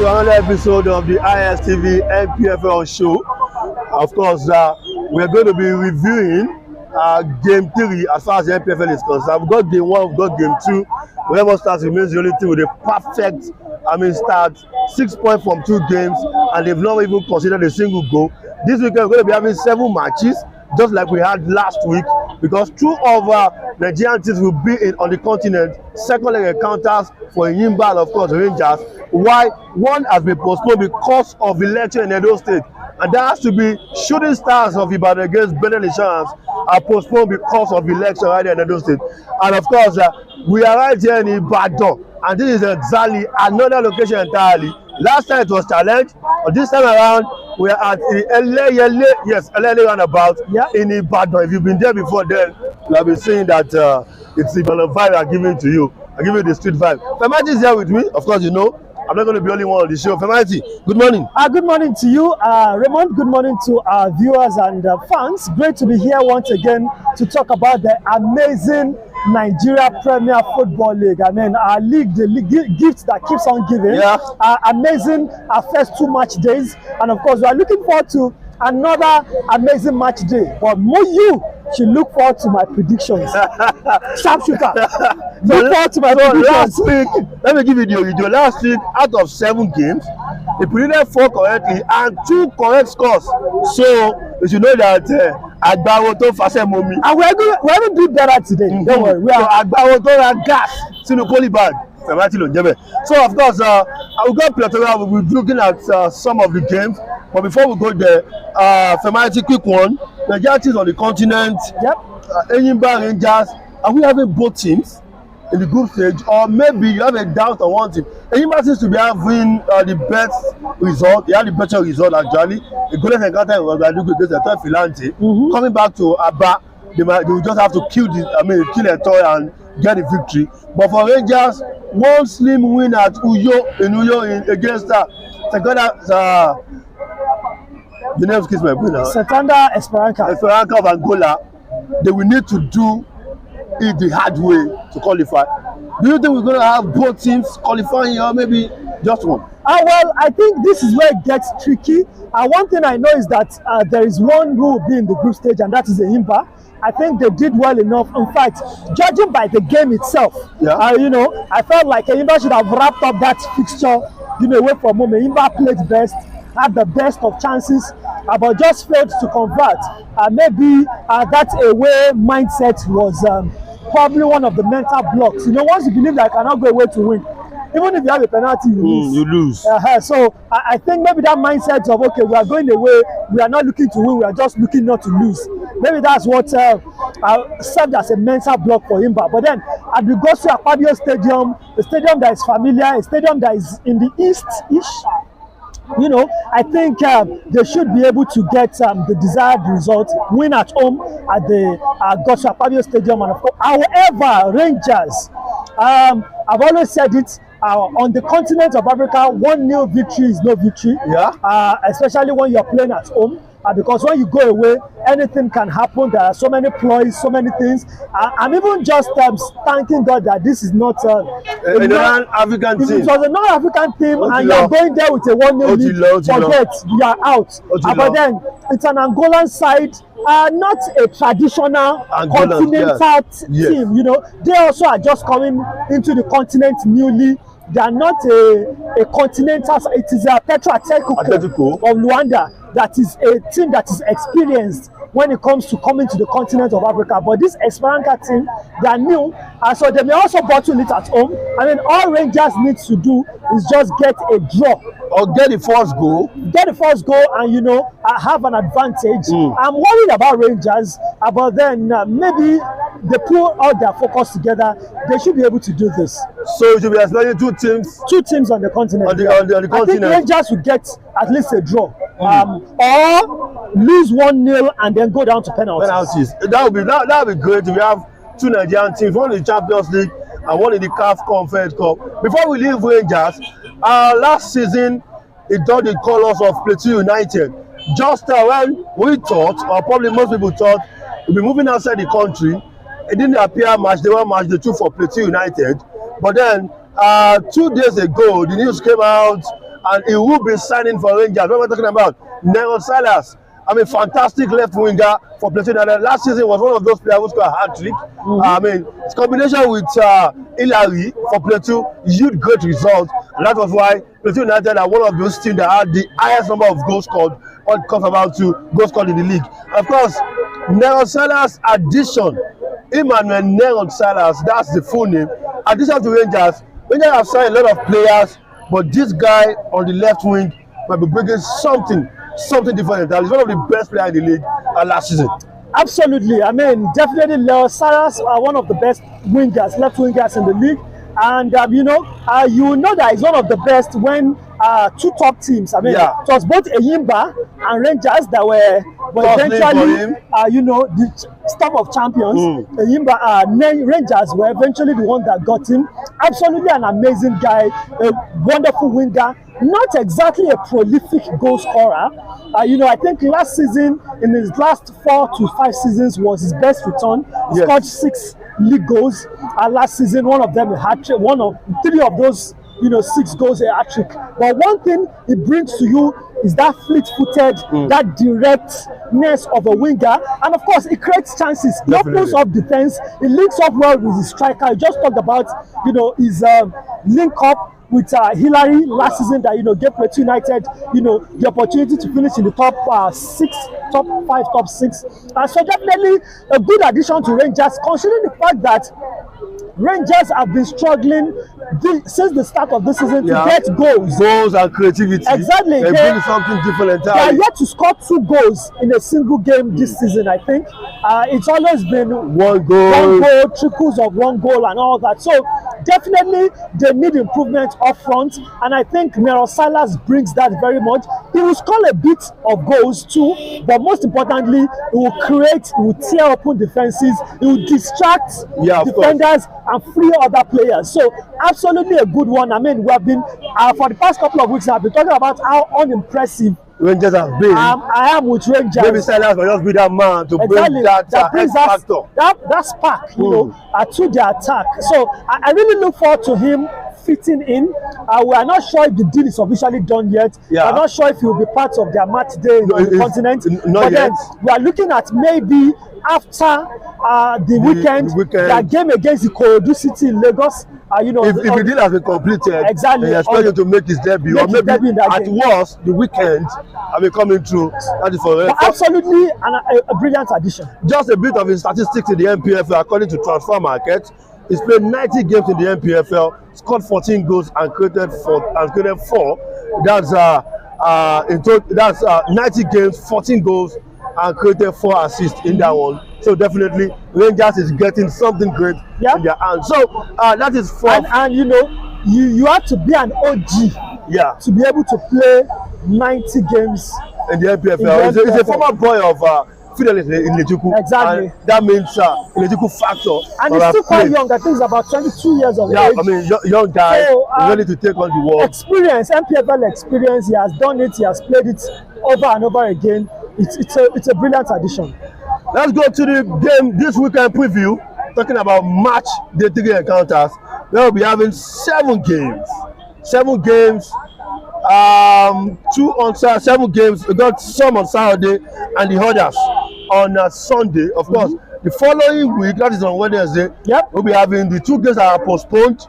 to another episode of the ISTV NPFL show. Of course, we're going to be reviewing Game 3 as far as the NPFL is concerned. We've got Game 1, we've got Game 2. Whoever starts remains the only team with a perfect start. 6 points from 2 games, and they've not even considered a single goal. This weekend, we're going to be having 7 matches, just like we had last week, because 2 of Nigerian teams will be on the continent. Second leg encounters for Yimba and, of course, Rangers, while one has been postponed because of election in Edo State. And that has to be Shooting Stars of Ibadan against Benin Insurance are postponed because of election right there in Edo State. And, of course, we are right here in Ibadan, and this is exactly another location entirely. Last time it was challenged, but this time around we are at the Elele roundabout in Ibadan. If you've been there before, then you have been seeing that it's the vibe I'm giving to you. I give you the street vibe. Femati is here with me. Of course, you know I'm not going to be only one on the show. Femati, good morning. Good morning to you, Raymond. Good morning to our viewers and fans. Great to be here once again to talk about the amazing Nigeria Premier Football League. I mean, our league, the league gift that keeps on giving. Amazing our first 2 match days, and of course, we are looking forward to another amazing match day. But more you should look forward to my predictions. Sharpshooter. Look forward to my predictions. Last week, let me give you the video. Last week, out of 7 games, he predicted 4 correctly and 2 correct scores. So you should know that Agbawo to Fase Momi. And we're going to do better today. Don't worry. We are Agbawo to gas sínú poly bag. So of course, I will go plethora. We'll be looking at some of the games. But before we go there, Femati, quick one. Nigeria teams on the continent. Enyimba, Rangers. Are we having both teams in the group stage, or maybe you have a doubt on one team? Enyimba seems to be having the best result. They had the better result actually. The goalless encounter in Ouagadougou against the Filante. Coming back to Aba, they will just have to kill a toy and get the victory. But for Rangers, one slim win at Uyo against the name escapes my brain now. Setanda Esperanca of Angola. They will need to do it the hard way to qualify. Do you think we're going to have both teams qualifying, or maybe just one? Well, I think this is where it gets tricky. One thing I know is that there is one who will be in the group stage, and that is Enyimba. I think they did well enough. In fact, judging by the game itself, I felt like Enyimba should have wrapped up that fixture, away from home. Enyimba played best, had the best of chances, but just failed to convert. Maybe that away mindset was probably one of the mental blocks. Once you believe that I cannot go away to win, even if you have a penalty, you lose. So I think maybe that mindset of, okay, we are going away, we are not looking to win, we are just looking not to lose. Maybe that's what served as a mental block for him. But then at the Gosu Akpabio Stadium, a stadium that is familiar, a stadium that is in the east-ish, I think they should be able to get the desired result, win at home at the Gosu Akpabio Stadium. And of course, however, Rangers, I've always said it, on the continent of Africa, 1-0 victory is no victory, especially when you're playing at home. Because when you go away, anything can happen. There are so many ploys, so many things. I'm even just thanking God that this is not a non-African team. If it was a non-African team and you're going there with a 1-0 lead, forget, you are out. But then it's an Angolan side, not a traditional continental team. They also are just coming into the continent newly. They are not a continental. It is a Petro Atletico of Luanda that is a team that is experienced when it comes to coming to the continent of Africa. But this Esperanca team, they are new, so they may also bottle it at home. I mean, all Rangers needs to do is just get a draw. Or get the first goal. Get the first goal and, have an advantage. I'm worried about Rangers, but then maybe they pull all their focus together. They should be able to do this. So you should be expecting 2 teams? 2 teams on the continent. On the continent. I think Rangers will get at least a draw. Or lose 1-0 and then go down to penalties. That would be great if we have 2 Nigerian teams, one in the Champions League and one in the CAF Conference Cup. Before we leave Rangers, last season it donned the colours of Plateau United. Just when we thought, or probably most people thought, we'll be moving outside the country, it didn't appear match. They were match the 2 for Plateau United. But then 2 days ago, the news came out and he will be signing for Rangers. What we're talking about, Nero Salas. I mean, fantastic left winger for Plateau United. Last season was one of those players who scored a hat-trick. I mean, his combination with Ilari for Plateau yielded great results, and that was why Plateau United are one of those teams that had the highest number of goals scored when it comes about to goals scored in the league. And of course, Nero Salas' addition, Emmanuel Nero Salas, that's the full name. Addition to Rangers, Rangers have signed a lot of players, but this guy on the left wing might be bringing something different. He's one of the best players in the league last season. Absolutely. I mean, definitely Leo Saras are one of the best wingers, left wingers in the league. And you know that he's one of the best when two top teams. I mean, it was both Eyimba and Rangers that were eventually, the top of champions. Eyimba, Rangers were eventually the one that got him. Absolutely an amazing guy, a wonderful winger. Not exactly a prolific goal scorer. I think last season, in his last 4 to 5 seasons, was his best return. He scored 6 league goals. Last season, one of them a hat-trick. 3 of those, 6 goals a hat-trick. But one thing he brings to you is that fleet-footed, that directness of a winger, and of course, he creates chances. He opens up defense. He links up well with his striker. He just talked about, his link up with Hillary last season that gave Plateau United the opportunity to finish in the top 6, top 5, top 6. So definitely a good addition to Rangers, considering the fact that Rangers have been struggling since the start of this season to get goals and creativity. Exactly. They bring something different entirely. They are yet to score 2 goals in a single game this season, I think. It's always been one goal, triples of 1 goal and all that. So definitely they need improvement up front, and I think Nero Salas brings that very much. He will score a bit of goals too, but most importantly, he will tear open defenses, he will distract defenders and free other players. So absolutely a good one. I mean, we have been for the past couple of weeks I've been talking about how unimpressive Rangers have been. I am with Rangers. Maybe Silas will just be that man to bring that X factor. That spark, to the attack. So I really look forward to him fitting in. We are not sure if the deal is officially done yet. We are not sure if he will be part of their match day on the continent. Not yet. Then we are looking at maybe after the weekend, their game against the Ikorodu City in Lagos. If the deal has been completed, exactly, they expect him to make his debut, or maybe at worst the weekend I'll be coming through. That is for absolutely a brilliant addition. Just a bit of his statistics in the MPFL according to Transfer Market. He's played 90 games in the MPFL, scored 14 goals and created 4. That's in total. That's 90 games, 14 goals, and created 4 assists in that one. So definitely Rangers is getting something great in their hands. So that is for and you have to be an OG to be able to play 90 games in the MPFL. He's a former boy of Fidelis in Lejuku. Exactly. And that means Lejuku factor. And he's still quite young. I think he's about 22 years of age. I mean, young guy, ready to take on the world. Experience, MPFL experience. He has done it. He has played it over and over again. It's a brilliant addition. Let's go to the game this weekend preview. Talking about match day 3 encounters. We'll be having 7 games. 7 games. 2 on Saturday, 7 games. We got some on Saturday and the others on Sunday. Of course, the following week, that is on Wednesday, we'll be having the 2 games that are postponed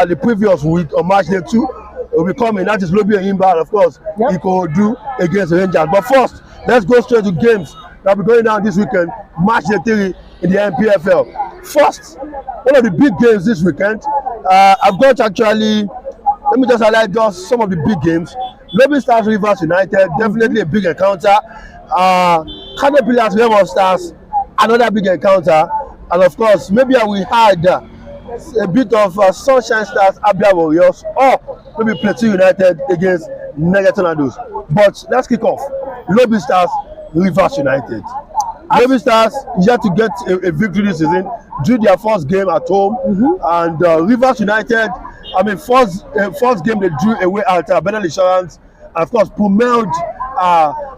the previous week on match day 2. Will be coming. That is Lobi and Imba, and of course, Ikorodu against the Rangers. But first, let's go straight to games that will be going down this weekend. Match day 3 in the MPFL. First, one of the big games this weekend. I've got actually. Let me just highlight just some of the big games. Lobi Stars Rivers United, definitely a big encounter. Kano Pillars Remo Stars, another big encounter. And of course, maybe we had a bit of Sunshine Stars, Abia Warriors, or maybe Plateau United against Niger Tornadoes. But let's kick off. Lobi Stars Rivers United. Lobi Stars yet to get a victory this season, drew their first game at home, and Rivers United. I mean, first game they drew away at Benin Insurance, and of course, pummeled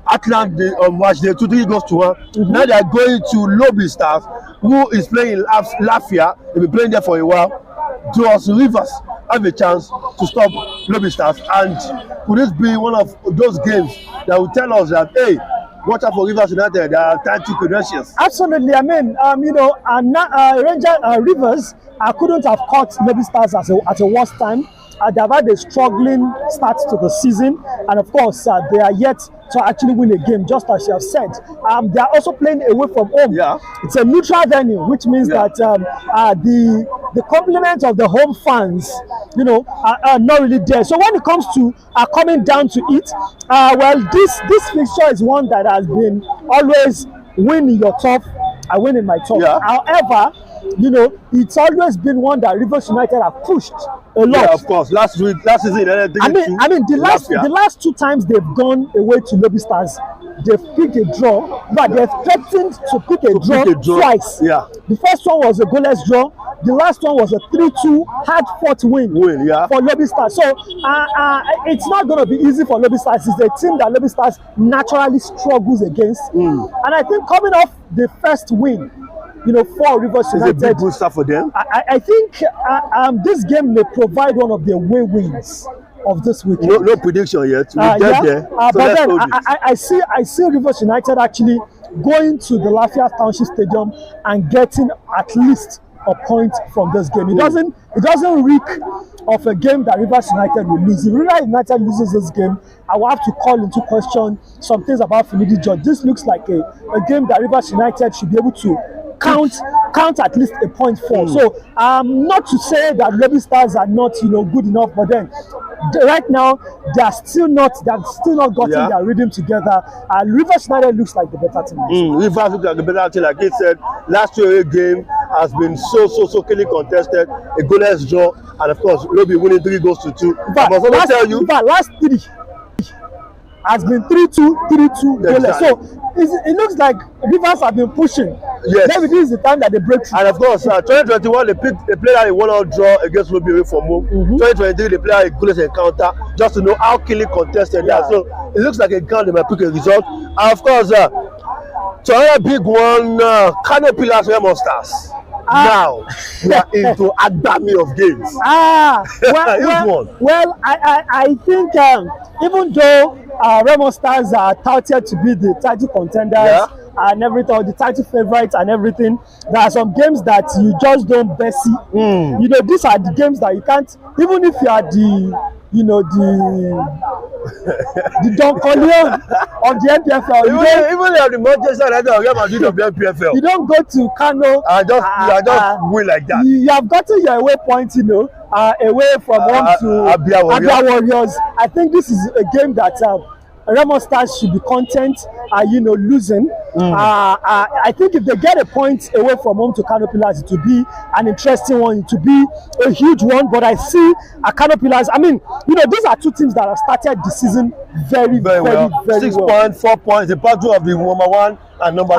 Atlanta on match day 2-3 goals to 1. Now they are going to Lobi Stars, who is playing in Lafia. They've been playing there for a while. To us Rivers, have a chance to stop Lobby Stars? And could this be one of those games that will tell us that, hey, watch out for Rivers United, they are title credentials? Absolutely. I mean, Rivers couldn't have caught Lobby Stars at a worse time. They've had a struggling start to the season, and of course, they are yet to actually win a game, just as you have said. They are also playing away from home. Yeah. It's a neutral venue, which means that the complement of the home fans, are not really there. So when it comes to coming down to it, this fixture is one that has been always win in your top, I win in my top. Yeah. However, it's always been one that Rivers United have pushed a lot. Yeah, of course. Last season, the last 2 times they've gone away to Lobby Stars, they've picked a draw, but they've threatened to pick a draw twice. Yeah. The first one was a goalless draw. The last one was a 3-2 hard-fought win for Lobby Stars. So it's not going to be easy for Lobby Stars. It's a team that Lobby Stars naturally struggles against. And I think coming off the first win, for Rivers United, it's a big booster for them. I think this game may provide one of the away wins of this weekend. No prediction yet. We'll get there. But then I see Rivers United actually going to the Lafayette Township Stadium and getting at least a point from this game. It doesn't reek of a game that Rivers United will lose. If Rivers United loses this game, I will have to call into question some things about Finidi George. This looks like a game that Rivers United should be able to count at least a point for. So not to say that Lobby Stars are not good enough, but then right now they've still not gotten their rhythm together. And Rivers United looks like the better team. Rivers looks like the better team. Like he said, last year game has been so keenly contested, a goalless draw, and of course Lobby winning 3-2. But last 3 has been 3-2, 3-2 goalless. So it looks like Rivers have been pushing. Yes. Maybe this is the time that they break through. And of course, 2021 they played a 1-1 draw against Lobby away from home. 2023 they played a goalless encounter, just to know how keenly contested they are. So it looks like a game they might pick a result. And of course, to another big one, Kano Pillars Remo Stars. Now we are into Adami of games. I think even though Remo Stars are touted to be the title contenders and everything, the title favorites and everything, there are some games that you just don't bessie. These are the games that you can't, even if you are the Don Corleone of the MPFL. Even if the Manchester United of Real Madrid of the MPFL. You don't go to Kano and just win like that. You have gotten your away points, away from home to Abia Warriors. I think this is a game that Remo Stars should be content, losing. I think if they get a point away from home to Kano Pillars, it will be an interesting one. It will be a huge one. But I see Kano Pillars. I mean, these are two teams that have started the season very well. 6 points, 4 points. The battle of the number 1 and number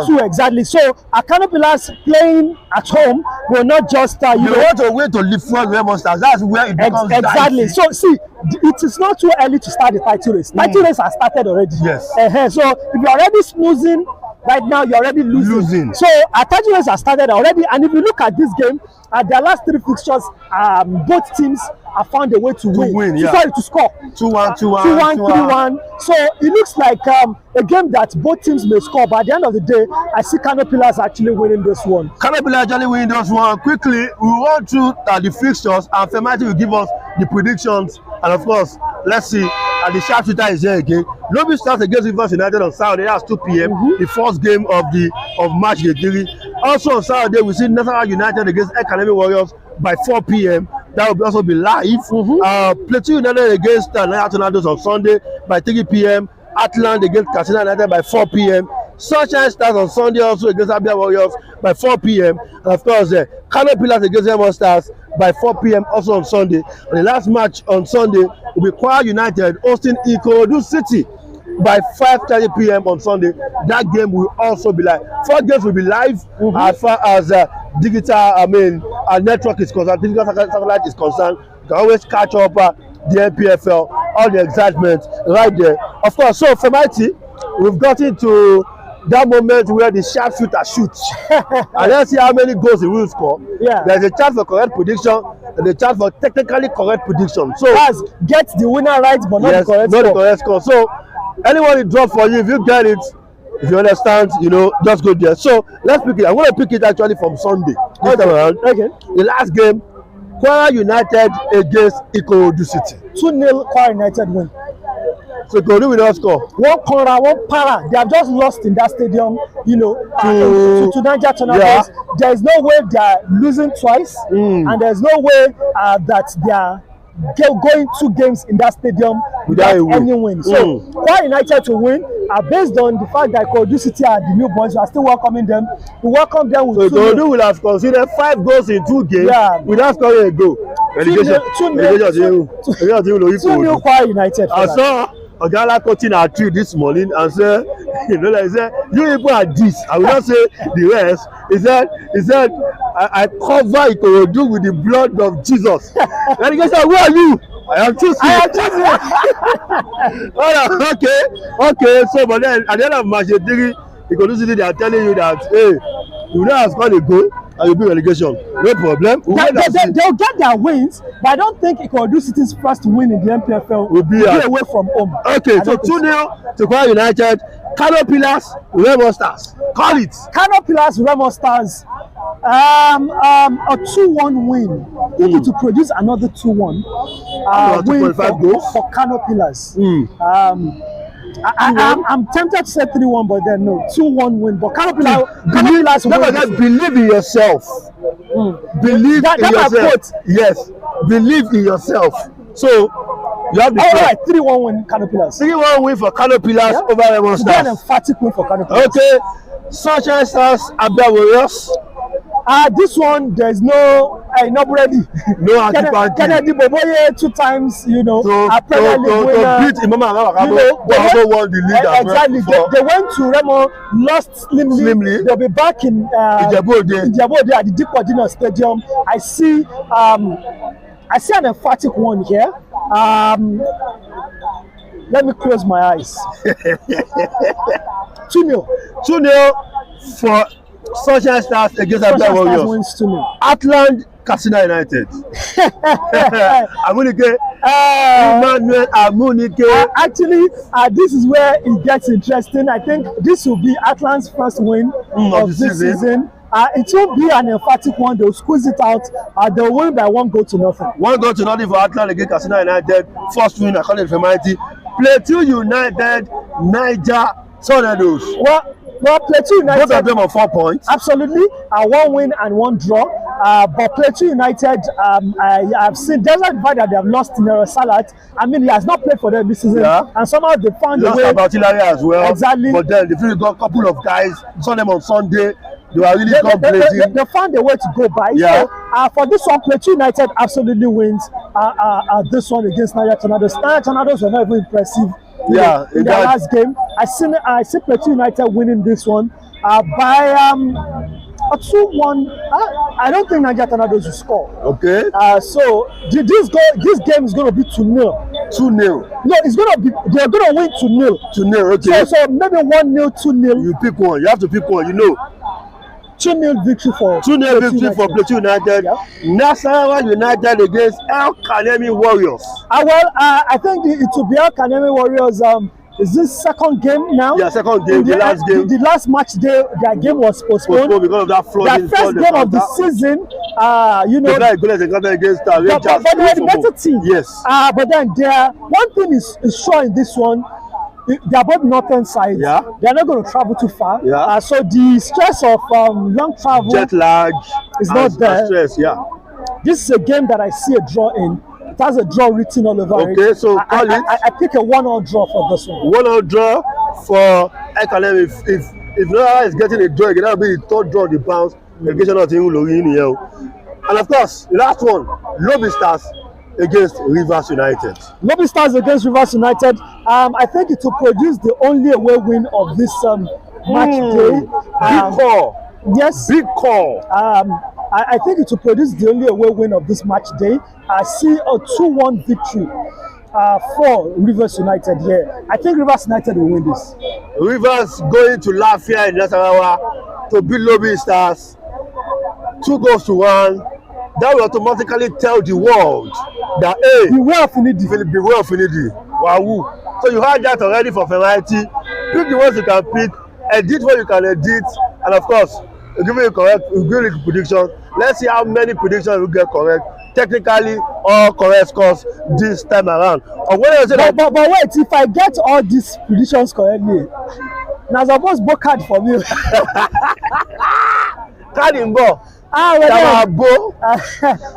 2. Exactly. So Kano Pillars playing at home will not just you want a way to leapfrog Remo Stars. That's where it becomes exactly. So see, it is not too early to start the title race. Title race has started already. Yes. So if you're already snoozing right now, you're already losing. So our title race has started already. And if you look at this game, their last 3 fixtures, both teams have found a way to win. Sorry, to score. 2-1, 3-1. So it looks like a game that both teams may score. But at the end of the day, I see Kano Pillars actually winning this one. Kano Pillars actually winning this one. Quickly, we run through the fixtures, and Femati will give us the predictions. And of course, let's see. The sharpshooter is here again. Lobby starts against Rivers United on Saturday. That's 2 p.m. The first game of March 18. Also on Saturday, we see National United against Academy Warriors by 4 p.m. That will also be live. Plateau United against Niger Tornadoes on Sunday by 3 p.m. Atlant against Katsina United by 4 p.m. Sunshine Stars on Sunday also against Abia Warriors by 4 p.m. And of course, Kano Pillars against Remo Stars by 4 p.m. also on Sunday. And the last match on Sunday will be Kwara United hosting Ikorodu City by 5:30 p.m. on Sunday. That game will also be live. 4 games will be live as far as digital, network is concerned. Digital satellite is concerned. You can always catch up the NPFL, all the excitement right there. Of course, so for Mighty, we've gotten to that moment where the sharpshooter shoots, and let's see how many goals he will score. Yeah. There's a chance for correct prediction and a chance for technically correct prediction. So that's get the winner right, but not yes, the correct not score. the correct score. So anyone he drop for you, if you get it, if you understand, you know, just go there. So let's pick it. I'm going to pick it actually from Sunday. This time around. Okay. The last game, Kwara United against Ikorodu City. 2-0 Kwara United win. So Ikorodu will not score. One corner, one para. They have just lost in that stadium, you know, to Niger Tornadoes. Yeah. There is no way they are losing twice, and there is no way that they are going 2 games in that stadium without any win. So Kwara United to win, based on the fact that Ikorodu City are the new boys, we are still welcoming them. We welcome them with so Ikorodu will have considered 5 goals in 2 games without scoring a goal. 2-0 Kwara United. I saw Ogala coaching our tree this morning and said, you know, like he said, you people are this. I will not say the rest. He said, I cover Ikorodu with the blood of Jesus. And he said, who are you? I am choosing. Okay. So, but then at the end of match 3, Ikorodu City, they are telling you that, hey, you know, have scored a goal and you be relegation. No problem. They'll get their wins, but I don't think Ikorodu City's first win in the MPFL will be away from home. Okay, so 2-0 to Kwara United. Kano Pillars, Remo Stars. Call it. Kano Pillars, Remo Stars. A 2-1 win. To produce another 2-1 win for Kano Pillars. I'm tempted to say 3-1, but then no, 2-1 win. But Kano Pillars win. Believe in yourself. Believe in yourself. Yes, believe in yourself. So you have the all right, 3-1 win Kano Pillars. 3-1 win for Kano Pillars over Remo Stars. An emphatic win for Kano Pillars. Okay, Sunshine Stars, Abia Warriors. This one there's no nobody. No Kennedy Boboye 2 times, you know, Premier League winner. To beat Imama Awakabo, they also won the league exactly. They went to Remo, lost slimly. They'll be back in Ijebu-Ode at the Dikwa Dino Stadium. I see an emphatic one here. Let me close my eyes. 2-0. 2-0 for Sunshine Stars against Abia Warriors. Atland Katsina United. Amunike. Emmanuel Amunike. Actually, this is where it gets interesting. I think this will be Atland's first win of this season. It will be an emphatic one. They'll squeeze it out. They'll win by 1 goal to nothing. 1 goal to nothing for Atland against Katsina United. First win according to Femaiti. Plateau United, Niger Tornadoes. Well, Plateau United. Both of them on 4 points. Absolutely. 1 win and 1 draw. But Plateau United, I have seen, despite the fact that they have lost Nero Salat, I mean, he has not played for them this season. Yeah. And somehow they found a way. Lost about Hillary as well. Exactly. But then they really got a couple of guys, saw them on Sunday. They were really blazing. They found a way to go by. Yeah. So, for this one, Plateau United absolutely wins this one against Niger Tornadoes. Niger Tornadoes were not even impressive. Yeah, in their last game, I see Plateau United winning this one by a 2-1. I don't think Niger Tornadoes will score. Okay. So this game is going to be 2-0. 2-0. No, it's going to be. They're going to win 2-0. 2-0. Okay. So maybe 1-0, 2-0. You pick one. You have to pick one. You know. 2-0 victory for 2-0 victory for Plateau United. Yeah. Nasarawa United against El Kanemi Warriors. I think it will be El Kanemi Warriors. Is this second game now? Yeah, second game. The last game. The last match day, their game was postponed because of that flooding. The first game of the season, you know. They got against Rangers. But they're the better team. Yes. But then one thing is sure in this one. They are both northern sides. Yeah. They are not going to travel too far. Yeah. So the stress of long travel, jet lag, is not there. Stress, yeah. This is a game that I see a draw in. It has a draw written all over it. Okay, so I pick a 1-1 draw for this one. 1-1 draw for Ekalem. If Noah is getting a draw, it will be the 3rd draw the bounce. And of course, the last one, Lobby Stars against Rivers United. Lobby Stars against Rivers United. I think it will produce the only away win of this match day. Big call. Yes. Big call. I think it will produce the only away win of this match day. I see a 2-1 victory for Rivers United here. I think Rivers United will win this. Rivers going to Lafia in Nasarawa to beat Lobby Stars 2-1. That will automatically tell the world that hey, beware of Finidi. Beware of Finidi. Wow. So you had that already for variety. Pick the ones you can pick, edit what you can edit, and of course, give you a prediction. Let's see how many predictions you get correct. Technically, all correct scores this time around. Or when I say but wait, if I get all these predictions correctly, now suppose book card for me. Card in ball.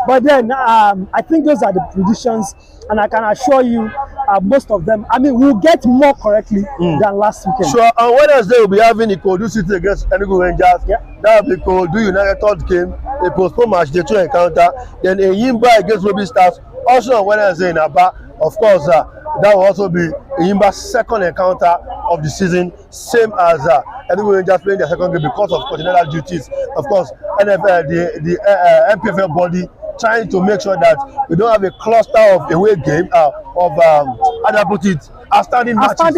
But then I think those are the predictions, and I can assure you most of them, I mean, we'll get more correctly than last weekend. Sure. On Wednesday, we'll be having Ikodu City against Enugu Rangers. Yeah. That will be Ikodu United third game, a postponed match, the 2 encounter. Then Eyimba against Lobby Stars. Also on Wednesday in Aba, of course, that will also be Eyimba's second encounter of the season, same as Enugu Rangers playing their second game because of continental duties. Of course, NFL, the MPFL body trying to make sure that we don't have a cluster of away game how do I put it, outstanding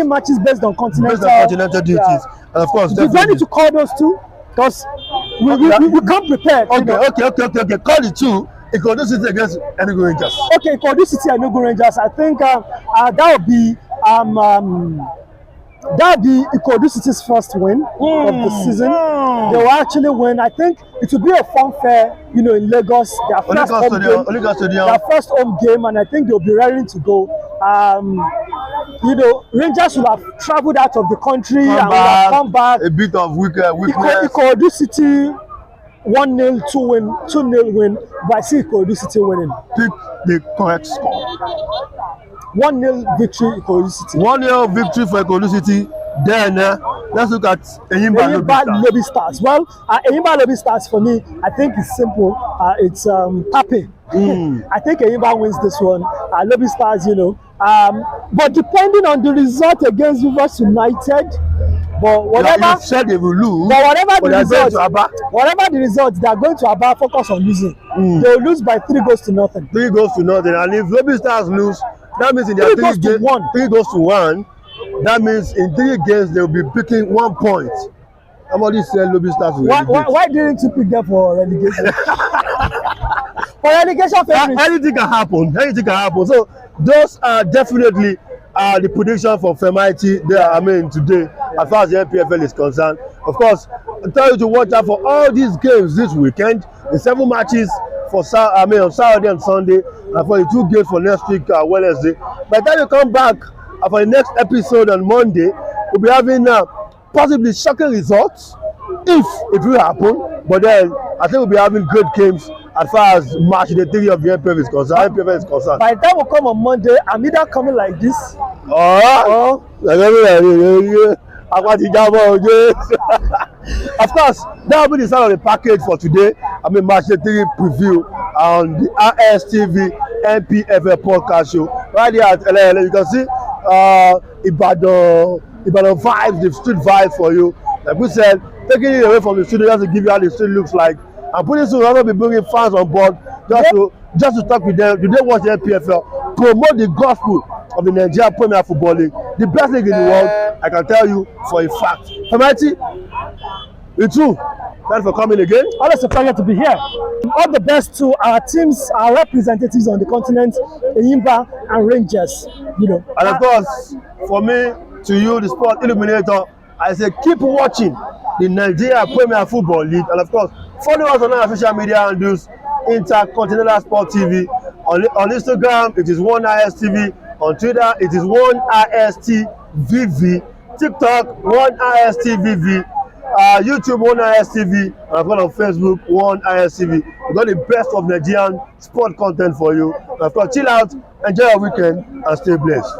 matches based on continental duties. Yeah. And of course, do you need to call those two? Because we can't prepare. Okay. Call the two. Ikodu City against Enugu Rangers. Okay, Ikodu City and Enugu Rangers. I think that would be Ikodu City's first win of the season. They will actually win. I think it will be a fun fair, in Lagos. Their first home game, and I think they'll be ready to go. Rangers will have traveled out of the country and will have come back. A bit of weakness. Ikodu City 1-0, 2-0 win, but I see Ikodu City winning. Pick the correct score. 1-0 victory Ikodu City. 1-0 victory for Ikodu City. Then let's look at Eyimba Lobby Stars. Well, Eyimba Lobby Stars for me, I think it's simple. It's tapping. I think Eyimba wins this one. Lobby Stars, but depending on the result against Rivers United. But whatever you said they will lose, but whatever the results, they are going to Aba focus on losing. They will lose by 3-0. 3-0, and if Lobby Stars lose, that means in their 3 goes to 1. That means in 3 games they will be picking 1 point. Somebody said Lobby Stars will why didn't you pick them for relegation? For relegation, anything can happen. So those are definitely the prediction for Femaiti there. Today, as far as the MPFL is concerned. Of course, I tell you to watch out for all these games this weekend. The 7 matches for on Saturday and Sunday, and for the 2 games for next week, Wednesday. By the time you come back for the next episode on Monday, we'll be having possibly shocking results if it will happen. But then I think we'll be having great games as far as match the 3 of the MPFL is concerned. By the time we come on Monday, I'm either coming like this. Of course, that will be the start of the package for today. Match the 3 preview on the RSTV MPFL podcast show. Right here at LA, you can see Ibadan vibes, the street vibes for you. Like we said, taking it away from the studio just to give you how the street looks like. And pretty soon we're going to be bringing fans on board just to talk with them. Do they watch the MPFL? Promote the gospel of the Nigeria Premier Football League, the best league in the world. I can tell you for a fact. Femaiti, you too. Thanks for coming again. Always a pleasure to be here. All the best to our teams, our representatives on the continent, Eyimba and Rangers. And of course, for me, to you, the sport illuminator, I say keep watching the Nigeria Premier Football League, and of course, follow us on our social media handles, Intercontinental Sport TV. On Instagram, it is 1ISTV. On Twitter, it is 1ISTVV. TikTok, 1ISTVV. YouTube, 1ISTV. And of course, on Facebook, 1ISTV. We got the best of Nigerian sport content for you. And of course, chill out, enjoy your weekend, and stay blessed.